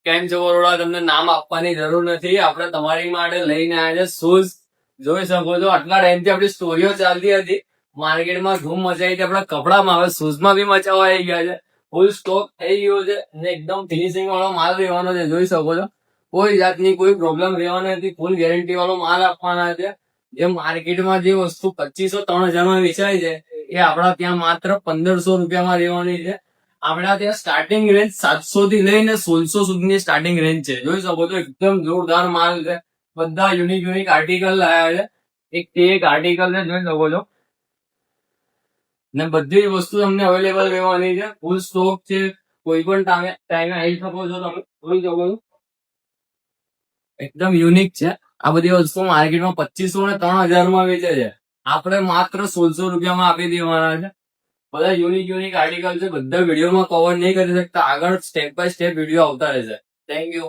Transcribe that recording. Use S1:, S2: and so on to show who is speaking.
S1: કેમ છો બરોડા? તમને નામ આપવાની જરૂર નથી. આપણે તમારી માટે લઈને આવ્યા છે શૂઝ. જોઈ શકો છો આટલા ટાઈમથી આપણી સ્ટોરીઓ ચાલતી હતી, માર્કેટમાં ધૂમ મચાઈ હતી આપણા કપડામાં, હવે શૂઝમાં બી મચાવવા આવી ગયા છે. ફૂલ સ્ટોક થઈ ગયો છે અને એકદમ ફિનિશિંગ વાળો માલ રહેવાનો છે. જોઈ શકો છો કોઈ જાતની કોઈ પ્રોબ્લેમ રહેવાની નથી. ફૂલ ગેરંટી વાળો માલ આપવાના છે. જે માર્કેટમાં જે વસ્તુ 2500-3000 માં વેચાય છે એ આપણા ત્યાં માત્ર 1500 રૂપિયામાં રહેવાની છે. આપણા ત્યાં સ્ટાર્ટિંગ રેન્જ 700 થી લઈને 1600 સુધીની સ્ટાર્ટિંગ રેન્જ છે. જોઈ શકો છો એકદમ જોરદાર માલ છે. બધા યુનિક આર્ટિકલ લાયા છે. એક થી એક આર્ટિકલ છે, જોઈ શકો છો. ને બધી વસ્તુ તમને અવેલેબલ રહેવાની છે. ફૂલ સ્ટોક છે. કોઈ પણ ટાઈમે આવી શકો છો તમે. જોઈ શકો છો એકદમ યુનિક છે. આ બધી વસ્તુ માર્કેટમાં 2500 ને 3000 માં વેચે છે. આપણે માત્ર 1600 રૂપિયામાં આપી દેવાના છે. બધા યુનિક આર્ટિકલ છે. બધા વિડીયોમાં કવર નહીં કરી શકતા. આગળ સ્ટેપ બાય સ્ટેપ વિડીયો આવતા રહેશે. Thank you.